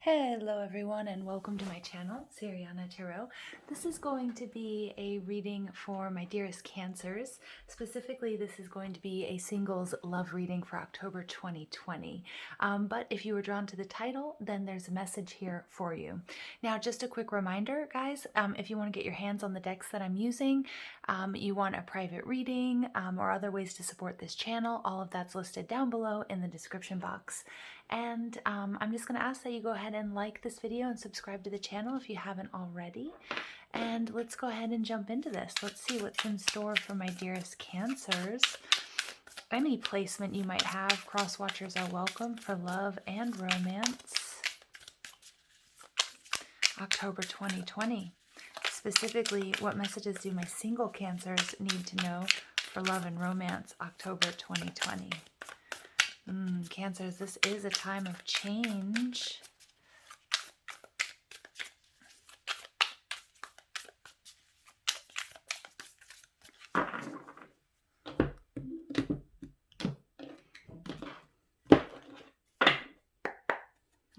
Hello everyone and welcome to my channel, Siriana Tarot. This is going to be a reading for my dearest Cancers. Specifically, this is going to be a singles love reading for October 2020. But if you were drawn to the title, then there's a message here for you. Now, just a quick reminder, guys, if you want to get your hands on the decks that I'm using, you want a private reading or other ways to support this channel, all of that's listed down below in the description box. And I'm just going to ask that you go ahead and like this video and subscribe to the channel if you haven't already. And let's go ahead and jump into this. Let's see what's in store for my dearest Cancers. Any placement you might have, cross watchers are welcome for love and romance. October 2020. Specifically, what messages do my single Cancers need to know for love and romance, October 2020? Cancers, this is a time of change.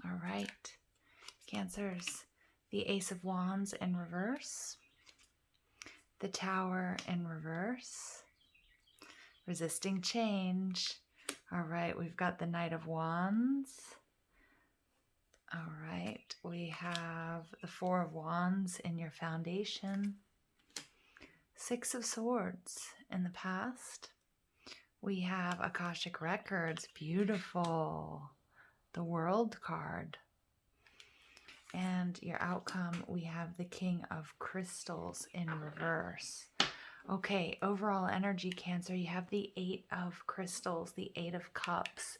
All right, Cancers, the Ace of Wands in reverse, the Tower in reverse, resisting change. All right, we've got the Knight of Wands. All right, we have the Four of Wands in your foundation. Six of Swords in the past. We have Akashic Records, beautiful. The World card. And your outcome, we have the King of Crystals in reverse. Okay, overall energy, Cancer, you have the Eight of Crystals, the Eight of Cups.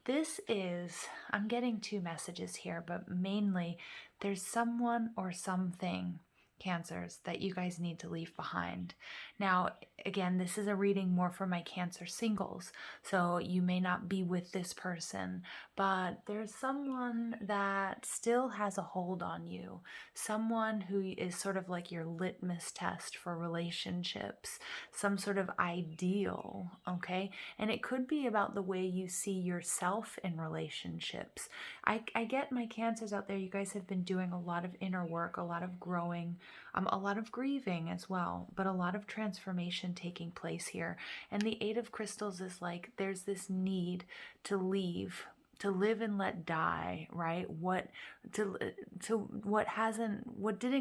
This is, I'm getting two messages here, but mainly there's someone or something, Cancers, that you guys need to leave behind. Now, again, this is a reading more for my Cancer singles, so you may not be with this person, but there's someone that still has a hold on you, someone who is sort of like your litmus test for relationships, some sort of ideal, okay? And it could be about the way you see yourself in relationships. I get my Cancers out there, you guys have been doing a lot of inner work, a lot of growing, a lot of grieving as well, but a lot of transformation taking place here. And the Eight of Crystals is like there's this need to leave, to live and let die, right? What didn't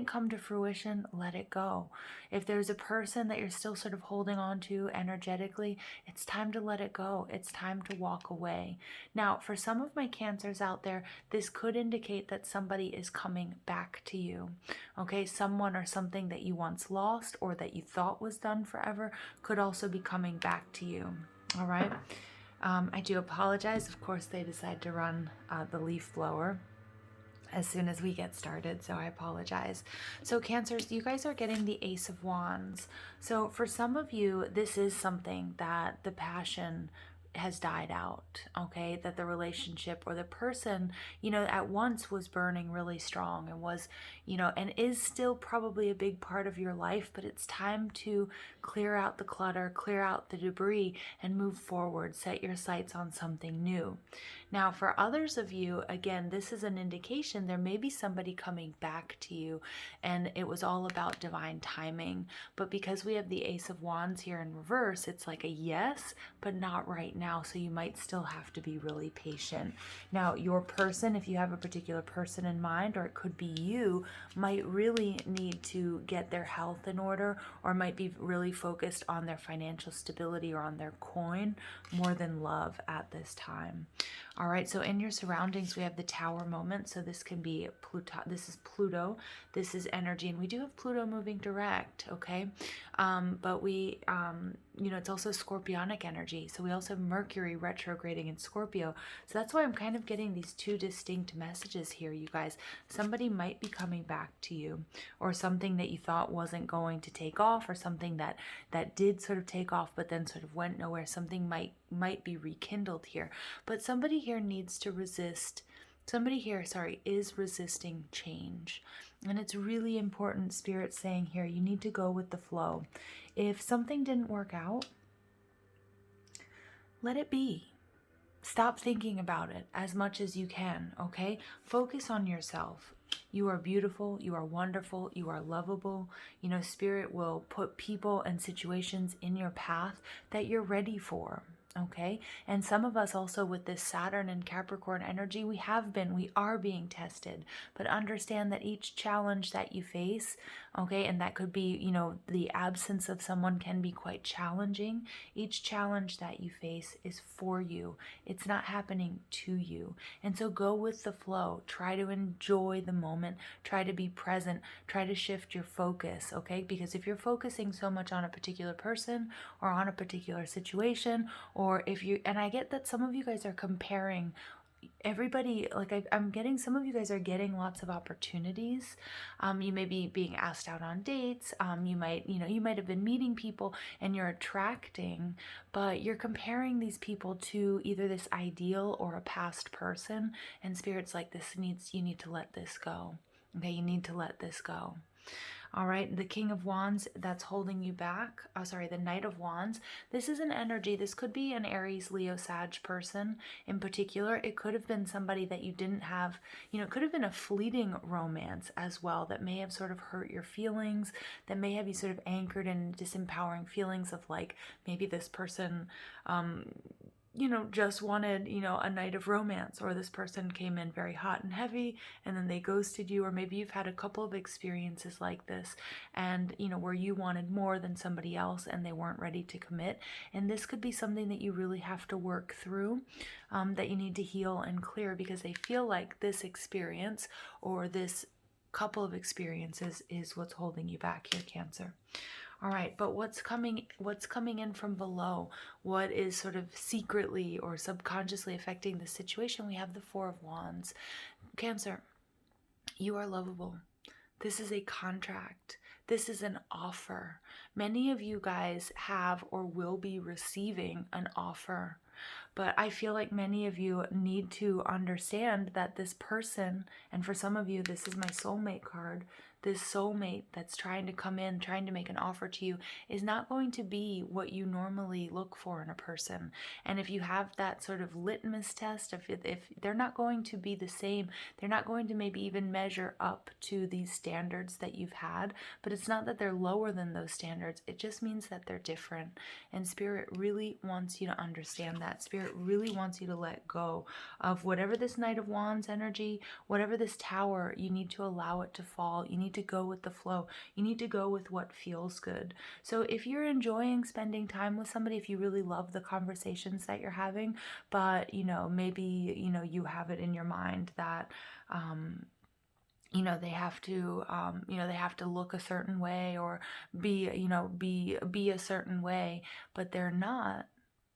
come to fruition, let it go. If there's a person that you're still sort of holding on to energetically, it's time to let it go. It's time to walk away. Now, for some of my Cancers out there, this could indicate that somebody is coming back to you. Okay, someone or something that you once lost or that you thought was done forever could also be coming back to you. All right. I do apologize. Of course, they decide to run the leaf blower as soon as we get started, so I apologize. So Cancers, you guys are getting the Ace of Wands. So for some of you, this is something that the passion has died out, okay? That the relationship or the person, you know, at once was burning really strong and was, you know, and is still probably a big part of your life, but it's time to clear out the clutter, clear out the debris, and move forward. Set your sights on something new. Now, for others of you, again, this is an indication there may be somebody coming back to you, and it was all about divine timing. But because we have the Ace of Wands here in reverse, it's like a yes, but not right now. So you might still have to be really patient. Now, your person, if you have a particular person in mind, or it could be you, might really need to get their health in order, or might be really focused on their financial stability or on their coin more than love at this time. All right, so in your surroundings, we have the Tower moment. So this can be Pluto. This is Pluto. This is energy, and we do have Pluto moving direct, okay? But we, you know, it's also Scorpionic energy. So we also have Mercury retrograding in Scorpio. So that's why I'm kind of getting these two distinct messages here, you guys. Somebody might be coming back to you, or something that you thought wasn't going to take off, or something that did sort of take off, but then sort of went nowhere. Something might be rekindled here. But somebody here needs to resist. Somebody here, sorry, is resisting change. And it's really important, Spirit saying here, you need to go with the flow. If something didn't work out, let it be. stop thinking about it as much as you can, okay? Focus on yourself. You are beautiful, you are wonderful, you are lovable. You know, Spirit will put people and situations in your path that you're ready for. Okay. And some of us also with this Saturn and Capricorn energy, we are being tested. But understand that each challenge that you face, okay, and that could be, you know, the absence of someone can be quite challenging. Each challenge that you face is for you. It's not happening to you. And so go with the flow. Try to enjoy the moment. Try to be present. Try to shift your focus, okay? Because if you're focusing so much on a particular person or on a particular situation, or if you, and I get that some of you guys are comparing everybody, like I'm getting, some of you guys are getting lots of opportunities. You may be being asked out on dates. You might, you know, you might have been meeting people and you're attracting, but you're comparing these people to either this ideal or a past person. And Spirit's like, you need to let this go. Okay, you need to let this go. All right, the King of Wands, that's holding you back. The Knight of Wands. This is an energy. This could be an Aries, Leo, Sag person in particular. It could have been somebody that you didn't have, you know, it could have been a fleeting romance as well that may have sort of hurt your feelings, that may have you sort of anchored in disempowering feelings of like maybe this person, you know, just wanted, you know, a night of romance, or this person came in very hot and heavy and then they ghosted you, or maybe you've had a couple of experiences like this and, you know, where you wanted more than somebody else and they weren't ready to commit. And this could be something that you really have to work through, that you need to heal and clear, because they feel like this experience or this couple of experiences is what's holding you back here, Cancer. All right, but what's coming in from below? What is sort of secretly or subconsciously affecting the situation? We have the Four of Wands. Cancer, you are lovable. This is a contract. This is an offer. Many of you guys have or will be receiving an offer. But I feel like many of you need to understand that this person, and for some of you, this is my soulmate card, this soulmate that's trying to come in, trying to make an offer to you, is not going to be what you normally look for in a person. And if you have that sort of litmus test, if they're not going to be the same, they're not going to maybe even measure up to these standards that you've had, but it's not that they're lower than those standards, it just means that they're different. And Spirit really wants you to understand that. Spirit really wants you to let go of whatever this Knight of Wands energy, whatever this Tower, you need to allow it to fall. You need to go with the flow. You need to go with what feels good. So if you're enjoying spending time with somebody, if you really love the conversations that you're having, but, you know, maybe, you know, you have it in your mind that, you know, they have to, they have to look a certain way or be, you know, be a certain way, but they're not,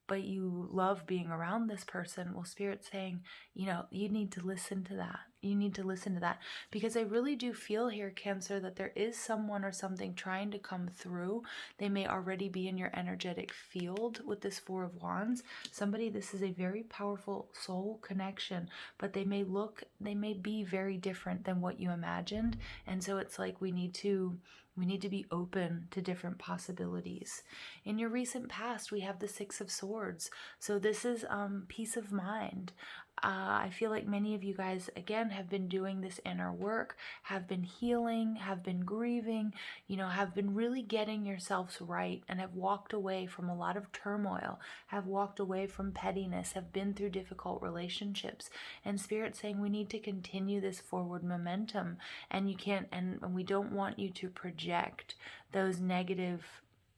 but you love being around this person. Well, Spirit's saying, you know, you need to listen to that. You need to listen to that, because I really do feel here, Cancer, that there is someone or something trying to come through. They may already be in your energetic field with this Four of Wands. Somebody, this is a very powerful soul connection, but they may be very different than what you imagined. And so it's like we need to be open to different possibilities. In your recent past, we have the Six of Swords. So this is peace of mind. I feel like many of you guys, again, have been doing this inner work, have been healing, have been grieving, you know, have been really getting yourselves right, and have walked away from a lot of turmoil, have walked away from pettiness, have been through difficult relationships. And Spirit's saying we need to continue this forward momentum, and you can't, and we don't want you to project those negative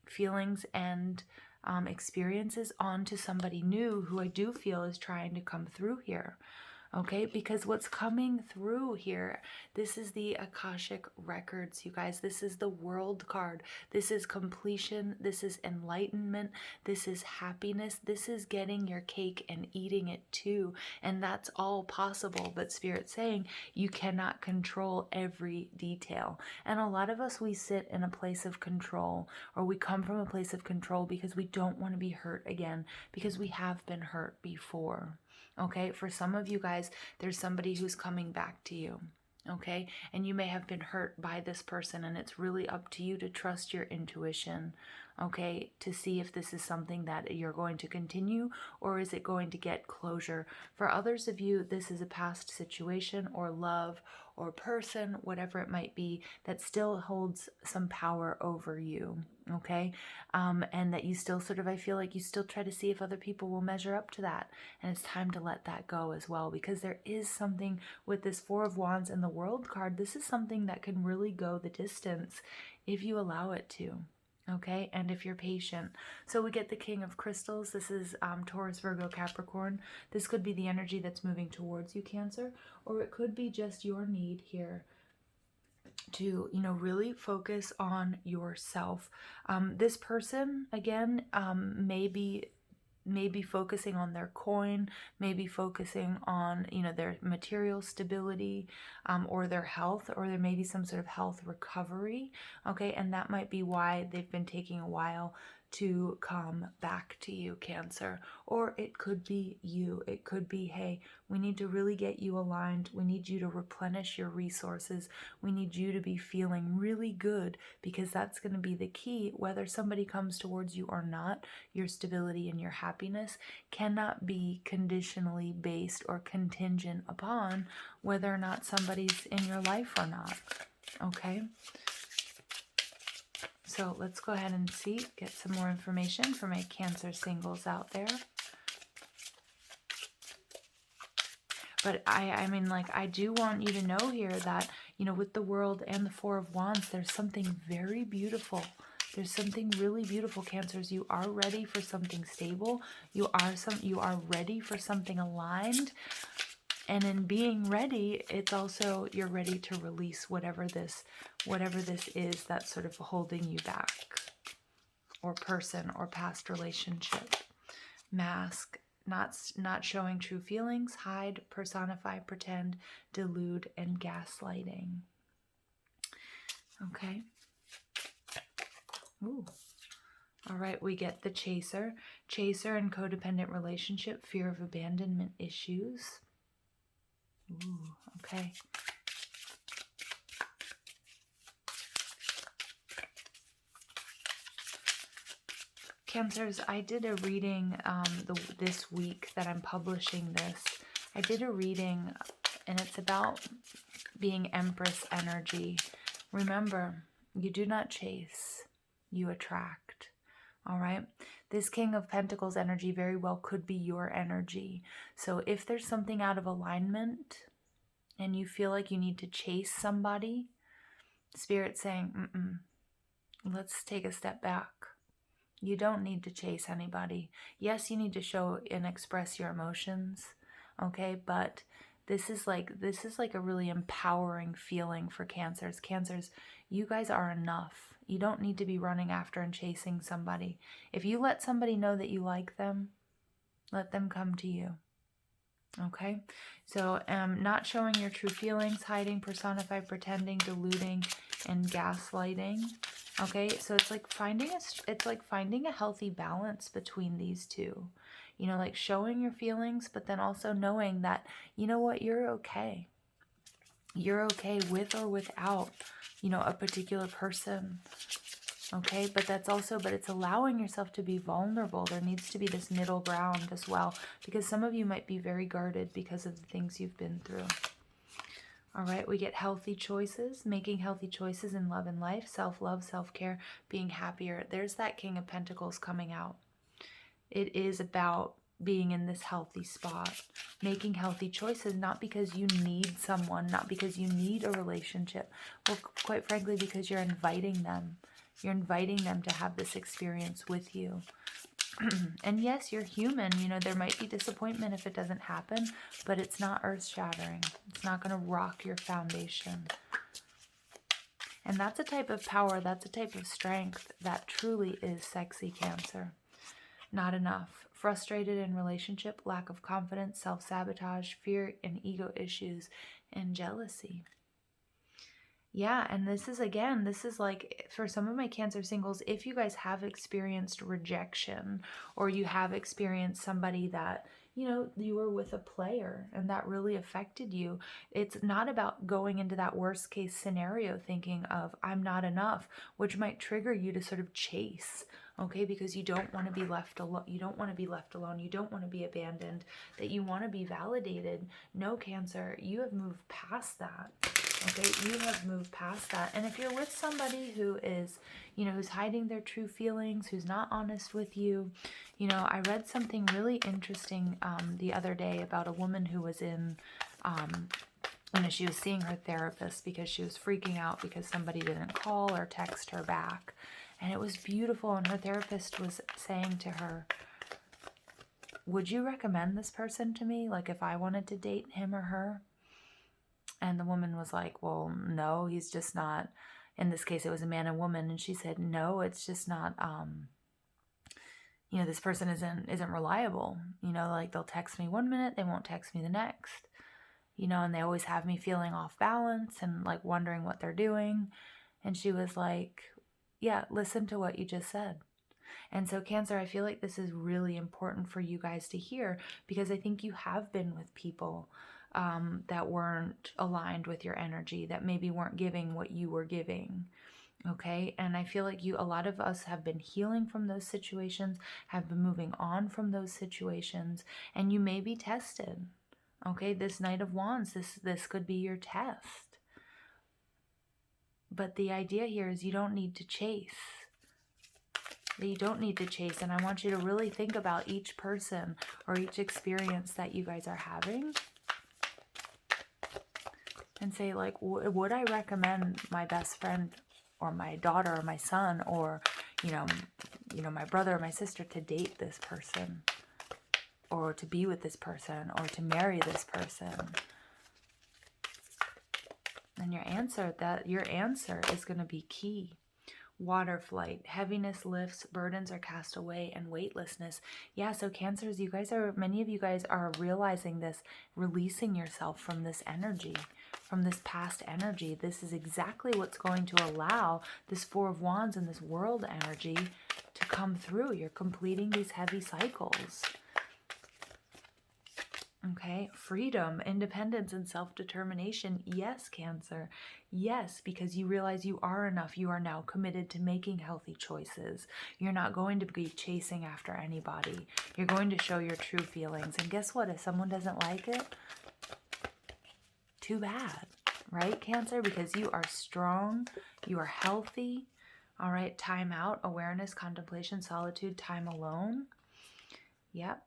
feelings and experiences onto somebody new who I do feel is trying to come through here. Okay, because what's coming through here, this is the Akashic Records, you guys. This is the World card. This is completion. This is enlightenment. This is happiness. This is getting your cake and eating it too. And that's all possible. But Spirit's saying you cannot control every detail. And a lot of us, we sit in a place of control, or we come from a place of control because we don't want to be hurt again, because we have been hurt before. Okay, for some of you guys, there's somebody who's coming back to you. Okay, and you may have been hurt by this person, and it's really up to you to trust your intuition. okay, to see if this is something that you're going to continue or is it going to get closure. For others of you, this is a past situation or love or person, whatever it might be, that still holds some power over you, okay? And that you still sort of, I feel like you still try to see if other people will measure up to that. And it's time to let that go as well, because there is something with this Four of Wands and the World card. This is something that can really go the distance if you allow it to. Okay, and if you're patient. So we get the King of Crystals. This is Taurus, Virgo, Capricorn. This could be the energy that's moving towards you, Cancer, or it could be just your need here to, really focus on yourself. This person, again, maybe focusing on their coin, maybe focusing on, their material stability, or their health, or there may be some sort of health recovery, okay? And that might be why they've been taking a while to come back to you, Cancer. Or it could be you. It could be, hey, we need to really get you aligned. We need you to replenish your resources. We need you to be feeling really good, because that's going to be the key. Whether somebody comes towards you or not, your stability and your happiness cannot be conditionally based or contingent upon whether or not somebody's in your life or not, okay? So let's go ahead and get some more information for my Cancer singles out there. But I do want you to know here that, with the World and the Four of Wands, there's something very beautiful. There's something really beautiful, Cancers. You are ready for something stable. You are ready for something aligned. And in being ready, it's also you're ready to release whatever this is that's sort of holding you back, or person or past relationship. Mask, not showing true feelings, hide, personify, pretend, delude, and gaslighting. Okay. Ooh. All right, we get the Chaser. Chaser and codependent relationship, fear of abandonment issues. Ooh, okay. Cancers, I did a reading this week that I'm publishing this. I did a reading, and it's about being Empress energy. Remember, you do not chase, you attract. All right. This King of Pentacles energy very well could be your energy. So if there's something out of alignment and you feel like you need to chase somebody, Spirit's saying, let's take a step back. You don't need to chase anybody. Yes, you need to show and express your emotions. Okay. But this is like a really empowering feeling for Cancers. Cancers, you guys are enough. You don't need to be running after and chasing somebody. If you let somebody know that you like them, let them come to you. Okay? So not showing your true feelings, hiding, personified, pretending, deluding, and gaslighting. Okay? So it's like finding a healthy balance between these two. Like showing your feelings, but then also knowing that, you know what, you're okay. You're okay with or without, a particular person. Okay, but it's allowing yourself to be vulnerable. There needs to be this middle ground as well, because some of you might be very guarded because of the things you've been through. All right, we get healthy choices, making healthy choices in love and life, self-love, self-care, being happier. There's that King of Pentacles coming out. It is about being in this healthy spot, making healthy choices, not because you need someone, not because you need a relationship. Well, quite frankly, because you're inviting them. You're inviting them to have this experience with you. And yes, you're human. There might be disappointment if it doesn't happen, but it's not earth-shattering. It's not going to rock your foundation. And that's a type of power, that's a type of strength that truly is sexy, Cancer. Not enough. Frustrated in relationship, lack of confidence, self-sabotage, fear and ego issues, and jealousy. Yeah, and this is like, for some of my Cancer singles, if you guys have experienced rejection, or you have experienced somebody that, you were with a player and that really affected you, it's not about going into that worst case scenario thinking of, I'm not enough, which might trigger you to sort of chase. okay? Because you don't want to be left alone. You don't want to be left alone. You don't want to be abandoned, that you want to be validated. No, Cancer, you have moved past that, okay? You have moved past that. And if you're with somebody who is, you know, who's hiding their true feelings, who's not honest with you, you know, I read something really interesting the other day about a woman who was in, you know, she was seeing her therapist because she was freaking out because somebody didn't call or text her back. And it was beautiful. And her therapist was saying to her, would you recommend this person to me? Like if I wanted to date him or her? And the woman was like, well, no, he's just not, in this case, it was a man and woman. And she said, no, it's just not, you know, this person isn't reliable. You know, like they'll text me one minute, they won't text me the next, you know, and they always have me feeling off balance and like wondering what they're doing. And she was like, yeah, listen to what you just said. And so Cancer, I feel like this is really important for you guys to hear, because I think you have been with people that weren't aligned with your energy, that maybe weren't giving what you were giving. Okay. And I feel like a lot of us have been healing from those situations, have been moving on from those situations, and you may be tested. Okay. This Knight of Wands, this could be your test. But the idea here is you don't need to chase. You don't need to chase. And I want you to really think about each person or each experience that you guys are having and say, like, would I recommend my best friend or my daughter or my son or, you know, my brother or my sister to date this person or to be with this person or to marry this person? And your answer is going to be key. Water flight, heaviness lifts, burdens are cast away, and weightlessness. Yeah, so Cancers, many of you guys are realizing this, releasing yourself from this energy, from this past energy. This is exactly what's going to allow this Four of Wands and this world energy to come through. You're completing these heavy cycles. Okay, freedom, independence, and self-determination. Yes, Cancer. Yes, because you realize you are enough. You are now committed to making healthy choices. You're not going to be chasing after anybody. You're going to show your true feelings. And guess what? If someone doesn't like it, too bad. Right, Cancer? Because you are strong. You are healthy. All right, time out, awareness, contemplation, solitude, time alone. Yep.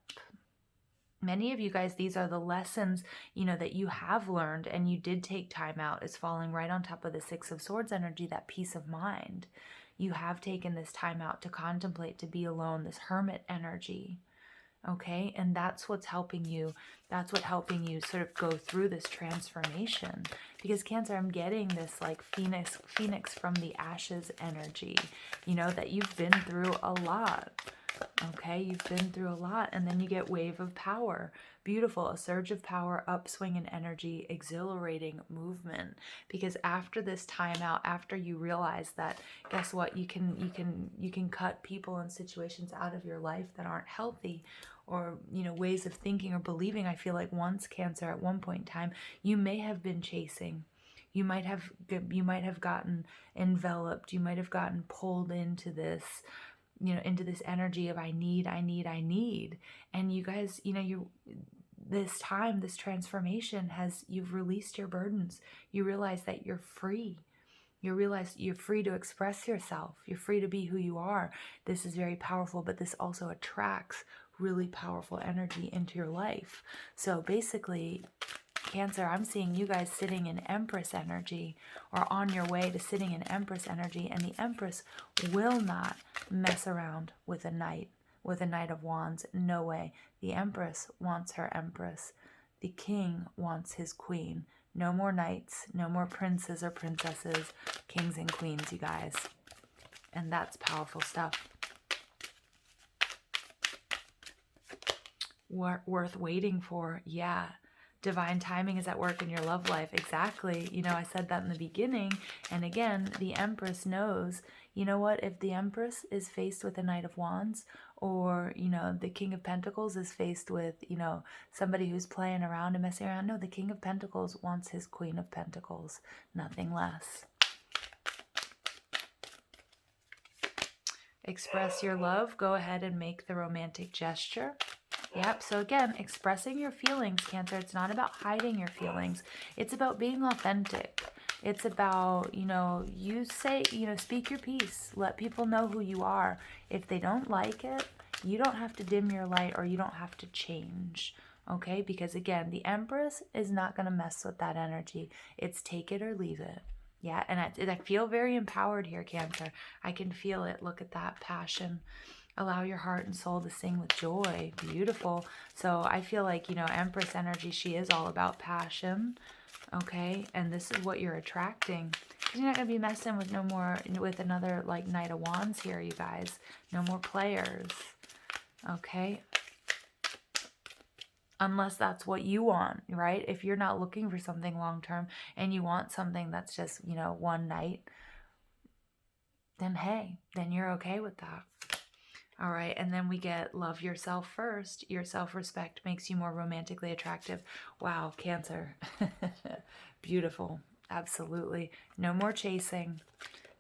Many of you guys, these are the lessons, you know, that you have learned, and you did take time out. It's falling right on top of the Six of Swords energy, that peace of mind. You have taken this time out to contemplate, to be alone, this hermit energy. Okay, and that's what's helping you. That's what helping you sort of go through this transformation. Because Cancer, I'm getting this like phoenix from the ashes energy. You know, that you've been through a lot. Okay, you've been through a lot, and then you get wave of power. Beautiful, a surge of power, upswing in energy, exhilarating movement. Because after this time out, after you realize that, guess what? You can cut people and situations out of your life that aren't healthy, or you know, ways of thinking or believing. I feel like once, Cancer, at one point in time, you may have been chasing. You might have gotten enveloped. You might have gotten pulled into this, you know, into this energy of I need. And you guys, you know, this transformation you've released your burdens. You realize that you're free. You realize you're free to express yourself. You're free to be who you are. This is very powerful, but this also attracts really powerful energy into your life. So basically, Cancer, I'm seeing you guys sitting in Empress energy, or on your way to sitting in Empress energy, and the Empress will not mess around with a Knight of Wands. No way. The Empress wants her Empress. The King wants his Queen. No more knights, no more princes or princesses, kings and queens, you guys. And that's powerful stuff. Worth waiting for, yeah. Divine timing is at work in your love life. Exactly. You know, I said that in the beginning. And again, the Empress knows, you know what, if the Empress is faced with a Knight of Wands, or, you know, the King of Pentacles is faced with, you know, somebody who's playing around and messing around. No, the King of Pentacles wants his Queen of Pentacles. Nothing less. Express your love. Go ahead and make the romantic gesture. Yep. So again, expressing your feelings, Cancer. It's not about hiding your feelings. It's about being authentic. It's about, you say, speak your piece. Let people know who you are. If they don't like it, you don't have to dim your light, or you don't have to change. Okay? Because again, the Empress is not going to mess with that energy. It's take it or leave it. Yeah, and I feel very empowered here, Cancer. I can feel it. Look at that passion. Allow your heart and soul to sing with joy. Beautiful. So I feel like, Empress energy, she is all about passion. Okay, and this is what you're attracting. Because you're not going to be messing with with another like Knight of Wands here, you guys. No more players. Okay. Unless that's what you want, right? If you're not looking for something long-term and you want something that's just, one night, then hey, then you're okay with that. All right, and then we get love yourself first. Your self-respect makes you more romantically attractive. Wow, Cancer. Beautiful. Absolutely. No more chasing.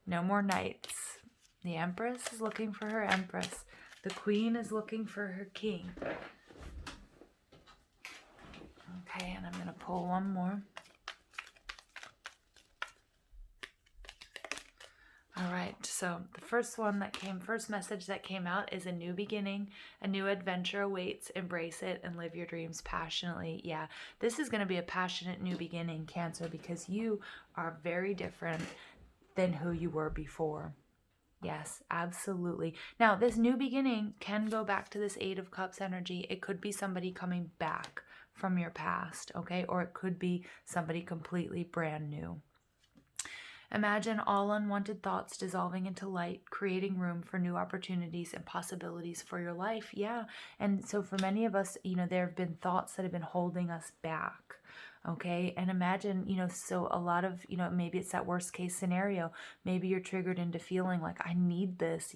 No more knights. The Empress is looking for her Empress. The Queen is looking for her King. Okay, and I'm going to pull one more. All right, so the first message that came out is a new beginning, a new adventure awaits, embrace it and live your dreams passionately. Yeah, this is going to be a passionate new beginning, Cancer, because you are very different than who you were before. Yes, absolutely. Now, this new beginning can go back to this Eight of Cups energy. It could be somebody coming back from your past, okay? Or it could be somebody completely brand new. Imagine all unwanted thoughts dissolving into light, creating room for new opportunities and possibilities for your life. Yeah. And so for many of us, there have been thoughts that have been holding us back. Okay. And imagine, so a lot of, maybe it's that worst case scenario. Maybe you're triggered into feeling like, I need this,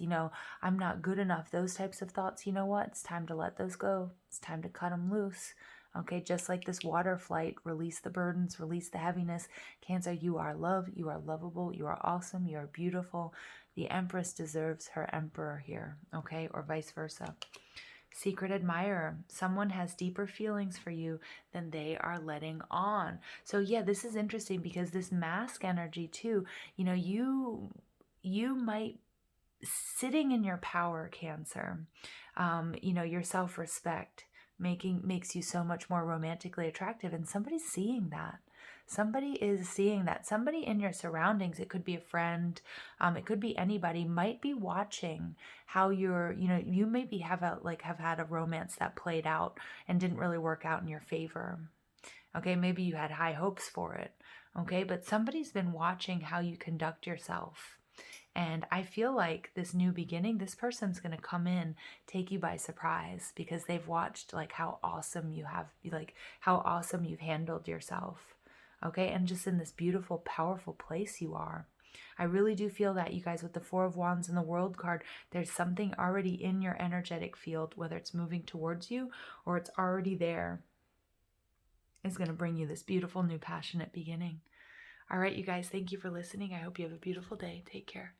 I'm not good enough. Those types of thoughts, you know what? It's time to let those go. It's time to cut them loose. Okay, just like this water flight, release the burdens, release the heaviness. Cancer, you are love, you are lovable, you are awesome, you are beautiful. The Empress deserves her Emperor here, okay, or vice versa. Secret admirer, someone has deeper feelings for you than they are letting on. So yeah, this is interesting because this mask energy too, you might sitting in your power, Cancer, your self-respect makes you so much more romantically attractive, and somebody's seeing that. Somebody is seeing that. Somebody in your surroundings, it could be a friend, it could be anybody, might be watching how you're, you maybe have had a romance that played out and didn't really work out in your favor. Okay, maybe you had high hopes for it. Okay, but somebody's been watching how you conduct yourself. And I feel like this new beginning, this person's going to come in, take you by surprise, because they've watched like how awesome you've handled yourself. Okay. And just in this beautiful, powerful place you are. I really do feel that, you guys, with the Four of Wands and the World card, there's something already in your energetic field, whether it's moving towards you or it's already there, is going to bring you this beautiful, new, passionate beginning. All right, you guys, thank you for listening. I hope you have a beautiful day. Take care.